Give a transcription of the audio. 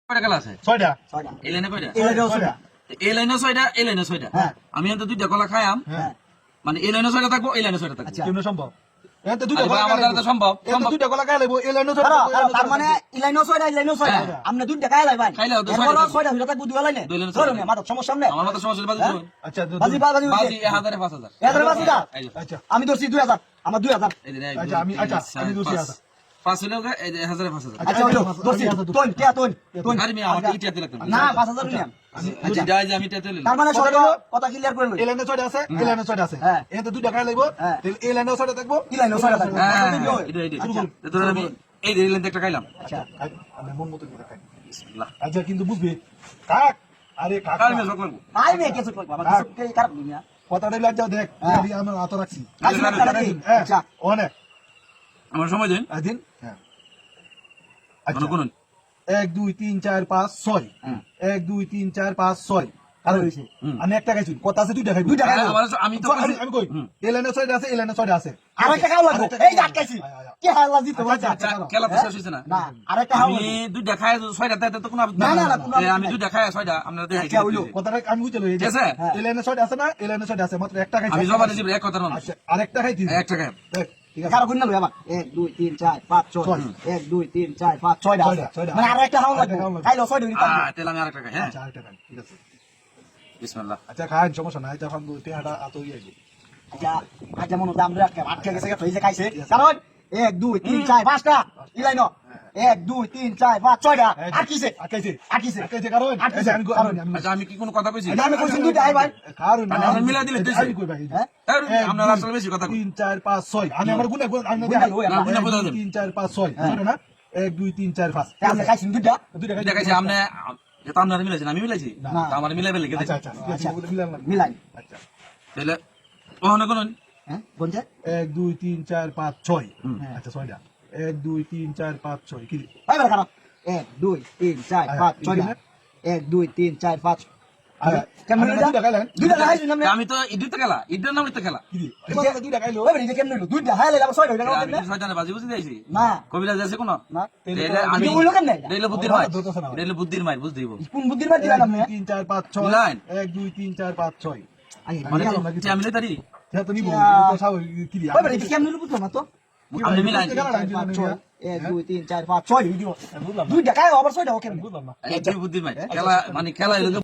কয়টা খেলা আছে? ছয়টা। এই লাইনে কয়টা? ছয়টা। এই লাইনে ছয়টা, এই লাইনে ছয়টা। হ্যাঁ। আমি কিন্তু দুইটা কলা খাইয়াম, হ্যাঁ। মানে এই লাইনে ছয়টা থাকবো, এই লাইনে ছয়টা থাকবো। আচ্ছা। কেমনে সম্ভব? এতে দুইটা আরে গলা ভাই, আমার দ্বারা তো সম্ভব। এতে দুইটা গলা গায় লাগবো, এই লাইনও ছয়টা থাকবো, এই লাইনও তার ছয়টা মানে থাকবো। ইলাইনো ছয়টা ইলাইনো ছয়টা হ্যাঁ। আমরা দুইটা খাই লাইবাই খাইলে তো এরপর ছয়টা ছয়টা হইলো থাকবো দুই লাইনে দুই লাইনে ধরো ছয়টা। না মাথা সমস্যা নেই আমার মতো সমস্যা নেই, বাজি ধরুন। আচ্ছা, বাজি বাজি বাজি 1000 এ 5000। এদের বাজি দা এই যে, আচ্ছা। আমি ধরছি 2000 আমার 2000 এই যে, এক, আচ্ছা, দুই, আমি- তিন, আচ্ছা, চার, আমি দুশো পাঁচ। আছে। 5 হইলো গা, এই যে 1000 এ 5000। আচ্ছা হইলো ধরছি তোন কে তোন তোন আরে মিয়া, আমাকে ইটা দিতে লাগতো না। না 5000 নিলাম আচ্ছা, যাই যে আমি ইটা দিলাম। তার মানে কত সরো হলো? কথা ক্লিয়ার করে লই এই লাইনে ছয়টা আছে, এই লাইনে ছয়টা আছে। হ্যাঁ। এতে দুইটা গায় লাগবো, হ্যাঁ। তাহলে এই লাইনেও ছয়টা থাকবো, ইলাইনো ছয়টা থাকবে হ্যাঁ, কথা দিলো এটা, এটা। আচ্ছা। তো ধরুন আমি এই যে লাইন একটা খাইলাম। আচ্ছা আমি মন মতো করে খাই। বিসমিল্লাহ। আচ্ছা, কিন্তু বুঝবি কাক, আরে কাক আর না। মেয়ে সব করবো। আই মে কিছু কইবা আমার কিছু কে খারাপ দুনিয়া কথাটা লজ্জা দেখ, হ্যাঁ। আমি আমার হাত রাখছি। আচ্ছা নাকি হ্যাঁ, আচ্ছা অনেক। আমার সময় দিন। দিন। হ্যাঁ। কোন কোন 1 2 3 4 5 6 হ্যাঁ। 1 2 3 4 5 6 কারণ হইছে হুম। আমি একটা খাইছি, কথা আছে দুইটা খাইবো। দুইটা খাইবো। আমি তো আমি কই হুম। এই লাইনে ছয়টা আছে, এই লাইনে ছয়টা আছে। আরেকটা খাও লাগবে এই যে আটকাইছি কি হালা দিতে আচ্ছা, বলছা আচ্ছা। খেলা তো শেষ হইছে না। না আরেকটা খাও আমি দুইটা খাই, ছয়টা তাইতে তো কোনো আপত্তি না, নাই। না, না, কোনো আপত্তি আমি নাই। দুইটা খাই, ছয়টা আপনারা দেখাই আচ্ছা, হইলো। দিয়েছি। কথাটা আমি বুঝতে লই, এই যে ঠিক আছে? হ্যাঁ। এই লাইনে ছয়টা আছে না, এই লাইনে ছয়টা আছে, মাত্র একটা খাইছি। আমি জবানে দিব এক কথার মানুষ। আচ্ছা, আরেকটা খাইছি। একটা খাই। দেখ, ঠিক আছে। কারো গুণ না লই আবার 1 2 3 4 5 6 1 2 3 4 5 6টা আছে ছয়টা। মানে আরেকটা খাও লাগবে আরেকটা খাওয়া লাগবে। খাইলো 6টা নিতে তাহলে আমি আরেকটা খাই, হ্যাঁ? আচ্ছা, আরেকটা খাই, ঠিক আছে। বিসমিল্লাহ। আচ্ছা, খান, সমস্যা নাই। যখন টেহাটা আতই আইবো। আচ্ছা আচ্ছা মনে দাম রাখকে আটকে গেছে হইছে খাইছে কারণ 1 2 3 4 5টা ইলাইনো 1 2 3 4 5 6টা আর কিছে আটকাইছে, আটকিছে আটকাইছে কারণ আটকিছে, এই যে আমি- কারণ। আমি- আচ্ছা, আমি কি কোনো কথা কইছি? এটা আমি কইছি দুইটা আই ভাই কারণ মানে আমরা মিলাই দিলে দিছে। আমি কই ভাই, হ্যাঁ আর আপনারা আসলে বেশি কথা কই। 3 4 5 6 আমি আমার গুণে আমি গুণা লই না, গুণা বোঝা যাবে। 3 4 5 6 বুঝলো না? 1 2 3 4 5 আমরা খাইছি দুইটা দুইটা দুইটা খাইছি, আপনি এটা আপনারা মিলাইছেন, আমি মিলাইছি? না। তো আমার মিলাইবে লেগে আচ্ছা, দিছে। আচ্ছা, আচ্ছা। মিলাম না। মিলাই আচ্ছা, তাহলে ওখানে কোন হ্যাঁ কোনটা 1 2 3 4 5 6 হুম। আচ্ছা, 6টা 1 2 3 4 5 6 কি ভাই ভাই কারণ 1 2 3 4 5 6টা 1 2 3 4 5 আরে কেমন আমরা হইলো? দুইটা খাইলেন দুইটা খাইছি না আমি তো ইডিতে খেলা, ইডির নাম ইতে খেলা। কি আমরা দুইটা খাইলো ওই এটা কেমন হইলো দুইটা হাই লাইলা 6টা হইলো আমি কেন কি ছয়টা বাজি বুঝি দিয়েছি? না কবিরাজ আছে কোন? না তাহলে আমি এটা হইলো কেমনে এটা? এটা হইলো বুদ্ধির আমার মাইর। ধরতেছে না ভাই। এটা হইলো বুদ্ধির মাইর, বুঝ দিব। কোন বুদ্ধির বাদ দিলাম আপনি 3 4 5 6 মিলাইন। 1 2 3 4 5 6 মানে আমি নাকি আমি মিলাই তারি, এটা তো নিবো আচ্ছা। তো সাও কি দি ওই এটা কেমন হইলো বুঝলাম না তো আমি মিলাই। 1 2 3 4 5 6 ভিডিও দুইটা খাই আবার 6টা ওকে বুঝলাম না এই বুদ্ধির মাইর খেলা, মানে খেলা হইলো